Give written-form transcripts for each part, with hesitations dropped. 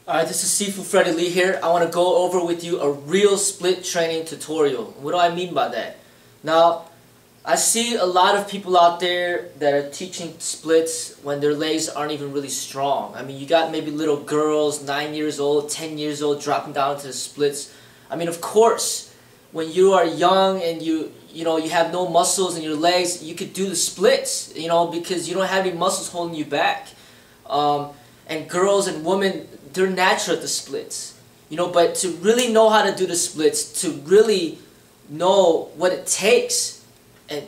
Alright, this is Sifu Freddie Lee here. I want to go over with you a real split training tutorial. What do I mean by that? Now, I see a lot of people out there that are teaching splits when their legs aren't even really strong. I mean, you got maybe little girls, 9 years old, 10 years old, dropping down into the splits. I mean, of course, when you are young and you have no muscles in your legs, you could do the splits, because you don't have any muscles holding you back. And girls and women, they're natural at the splits, but to really know how to do the splits, to really know what it takes, and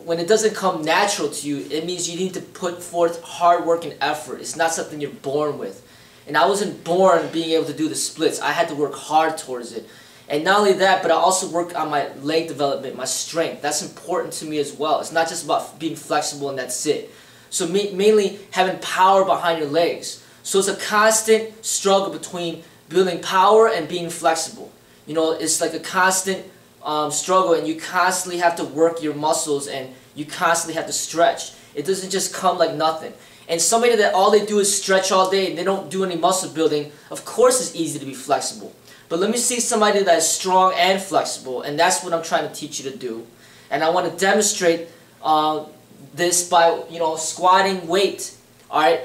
when it doesn't come natural to you, it means you need to put forth hard work and effort. It's not something you're born with. And I wasn't born being able to do the splits. I had to work hard towards it. And not only that, but I also work on my leg development, my strength. That's important to me as well. It's not just about being flexible and that's it. So mainly having power behind your legs. So it's a constant struggle between building power and being flexible. It's like a constant struggle, and you constantly have to work your muscles and you constantly have to stretch. It doesn't just come like nothing. And somebody that all they do is stretch all day and they don't do any muscle building, of course it's easy to be flexible. But let me see somebody that is strong and flexible, and that's what I'm trying to teach you to do. And I want to demonstrate this by squatting weight. Alright,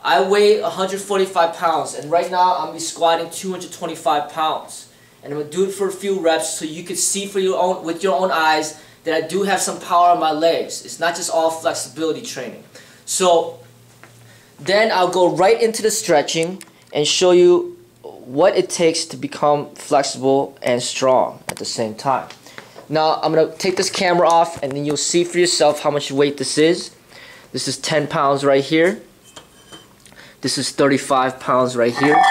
I weigh 145 pounds, and right now I'm squatting 225 pounds. And I'm going to do it for a few reps so you can see with your own eyes that I do have some power on my legs. It's not just all flexibility training. So then I'll go right into the stretching and show you what it takes to become flexible and strong at the same time. Now I'm going to take this camera off, and then you'll see for yourself how much weight this is. This is 10 pounds right here. This is 35 pounds right here.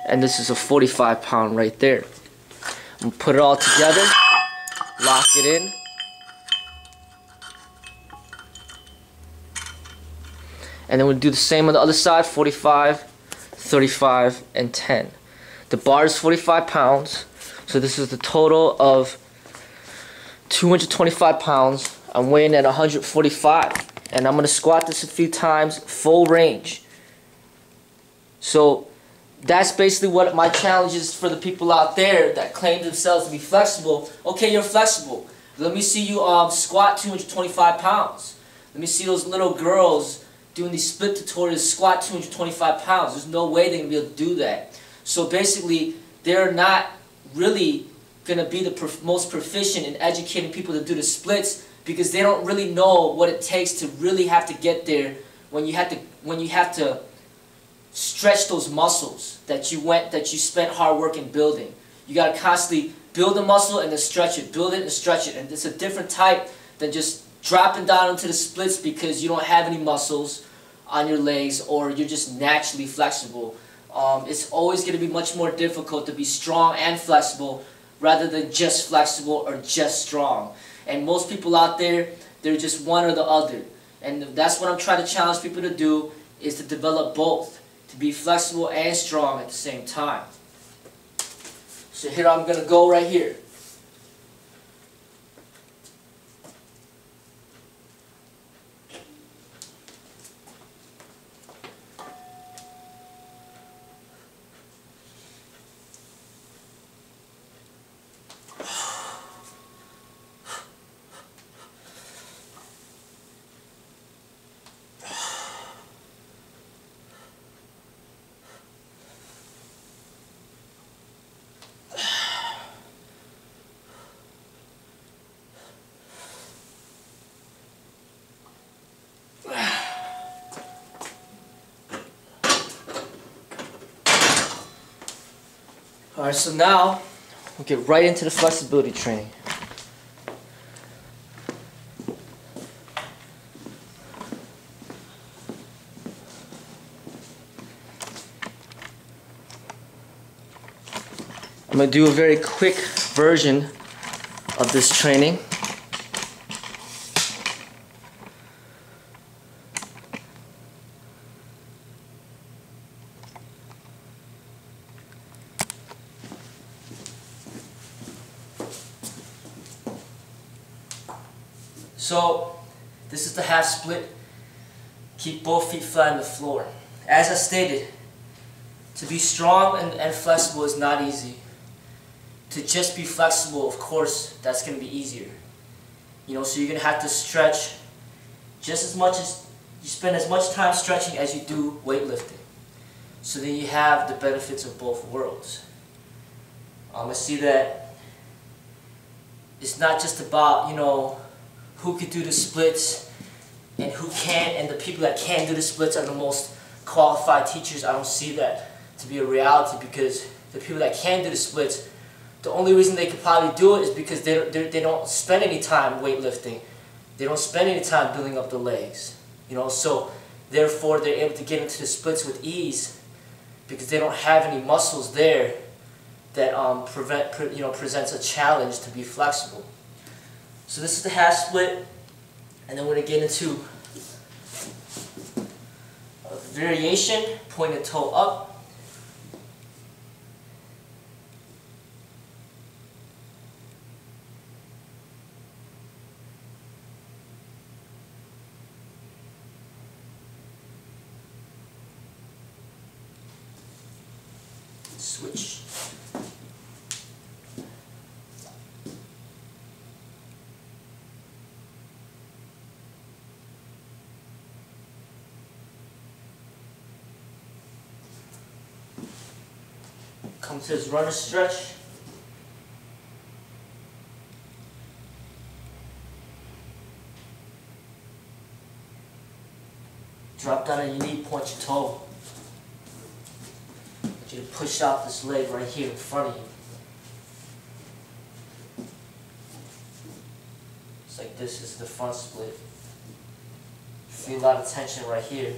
And this is a 45 pound right there. I'm going to put it all together, lock it in. And then we'll do the same on the other side, 45, 35, and 10. The bar is 45 pounds, so this is the total of 225 pounds. I'm weighing at 145, and I'm going to squat this a few times, full range. So that's basically what my challenge is for the people out there that claim themselves to be flexible. Okay, you're flexible. Let me see you squat 225 pounds. Let me see those little girls doing these split tutorials squat 225 pounds. There's no way they're going to be able to do that. So basically, they're not really going to be the most proficient in educating people to do the splits, because they don't really know what it takes to really have to get there when you have to stretch those muscles that you spent hard work in building. You got to constantly build a muscle and then stretch it, build it and stretch it. And it's a different type than just dropping down into the splits because you don't have any muscles on your legs or you're just naturally flexible. It's always going to be much more difficult to be strong and flexible rather than just flexible or just strong. And most people out there, they're just one or the other. And that's what I'm trying to challenge people to do, is to develop both, to be flexible and strong at the same time. So here I'm going to go right here. Alright, so now we'll get right into the flexibility training. I'm going to do a very quick version of this training. So this is the half split. Keep both feet flat on the floor. As I stated, To be strong and flexible is not easy. To just be flexible, of course, that's going to be easier. You know, so you're going to have to stretch just as much as you spend as much time stretching as you do weightlifting. So then you have the benefits of both worlds. I see that it's not just about, you know, who could do the splits and who can't, and the people that can do the splits are the most qualified teachers. I don't see that to be a reality, because the people that can do the splits, the only reason they could probably do it is because they don't spend any time weightlifting. They don't spend any time building up the legs. You know, so therefore they're able to get into the splits with ease because they don't have any muscles there that presents a challenge to be flexible. So this is the half split, and then we're going to get into a variation, pointed toe up. Switch. Come to this runner stretch. Drop down on your knee, point your toe. I want you to push out this leg right here in front of you. It's like this is the front split. Feel a lot of tension right here.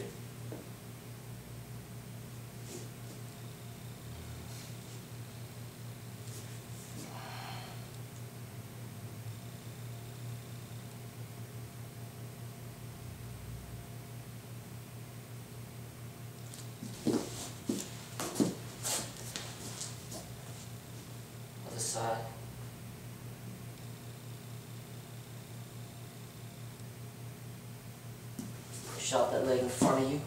Side. Push out that leg in front of you.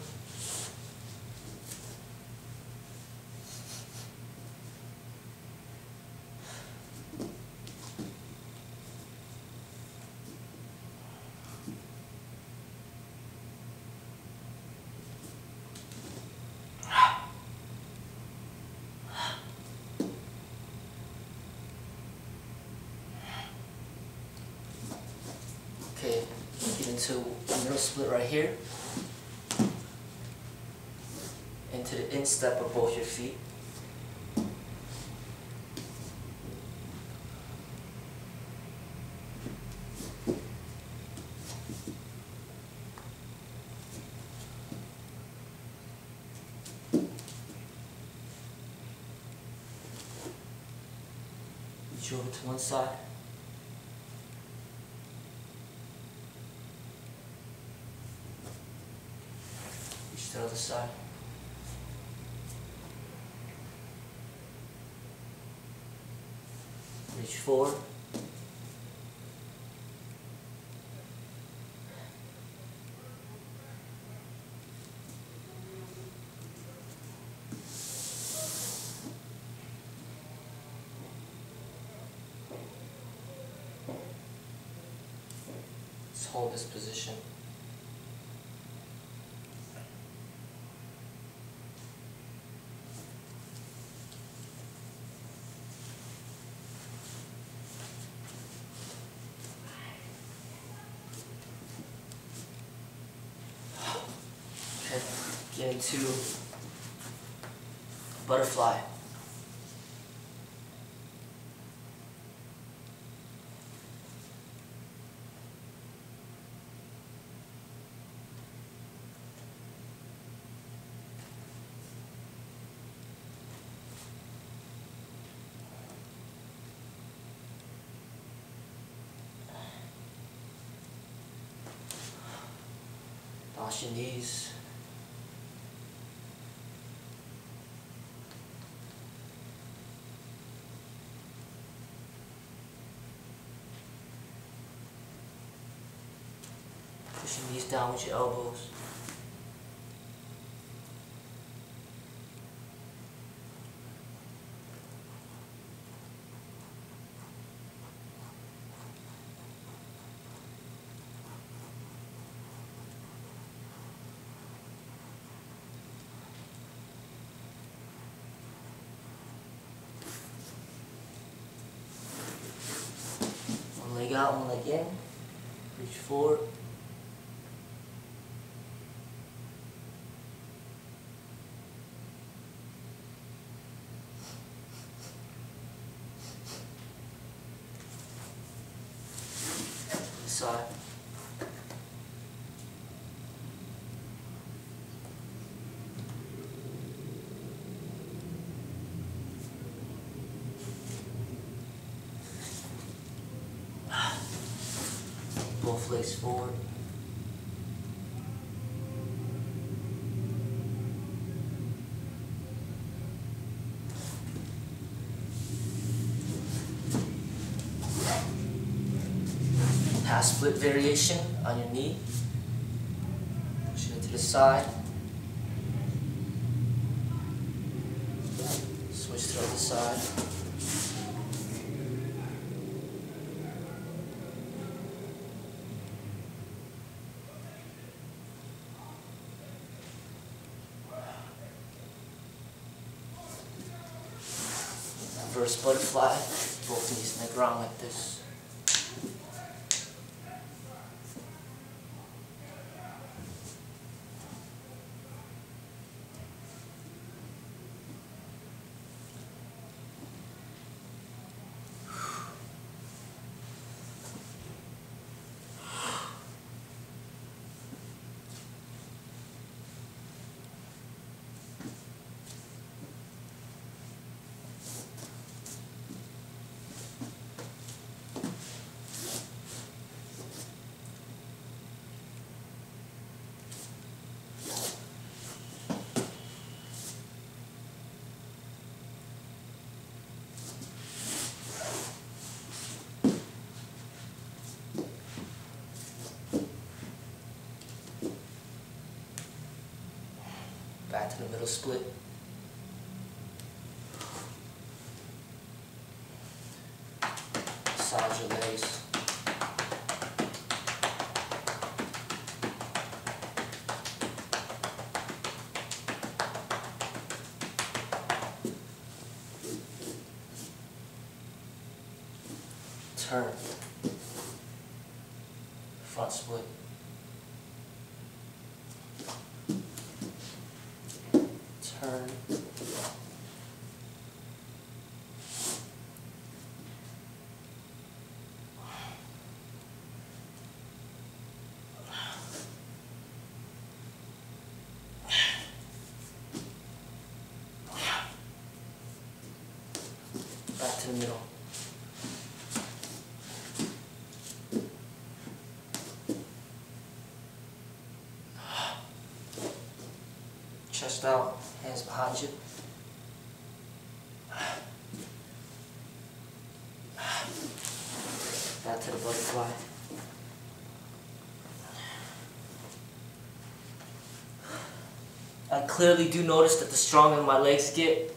Okay, get into a middle split right here. Into the instep of both your feet. Reach over to one side. The other side. Reach forward. Let's hold this position. Get into butterfly. Bounce your knees. Push your knees down with your elbows. out one leg in, reach forward. Side. Both legs forward. Half split variation on your knee. Push it to the side. Switch to the other side. Reverse butterfly. Both knees in the ground like this. Back to the middle split. Massage your legs. Turn. Front split. Turn. Back to the middle. Chest out, hands behind you. Back to the butterfly. I clearly do notice that the stronger my legs get,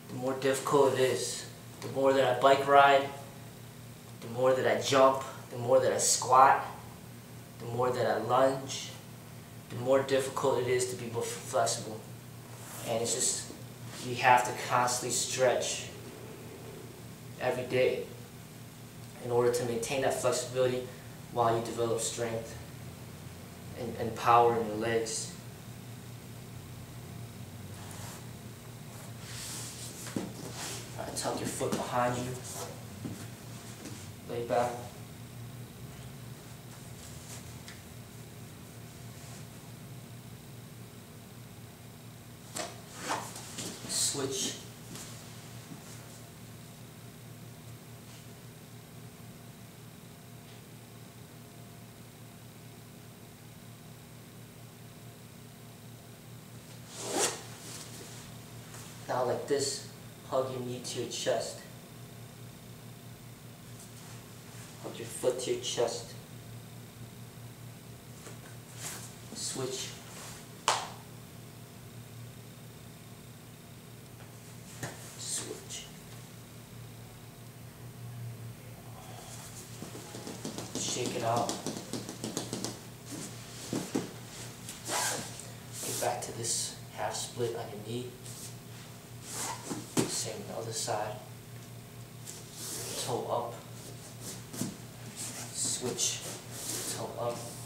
the more difficult it is. The more that I bike ride, the more that I jump, the more that I squat, the more that I lunge, the more difficult it is to be more flexible. And it's just, you have to constantly stretch every day in order to maintain that flexibility while you develop strength and power in your legs. Alright, tuck your foot behind you, lay back. Switch. Now like this, hug your knee to your chest. Hug your foot to your chest. Switch. Switch. Shake it out. Get back to this half split on your knee. Same on the other side. Toe up. switch toe up.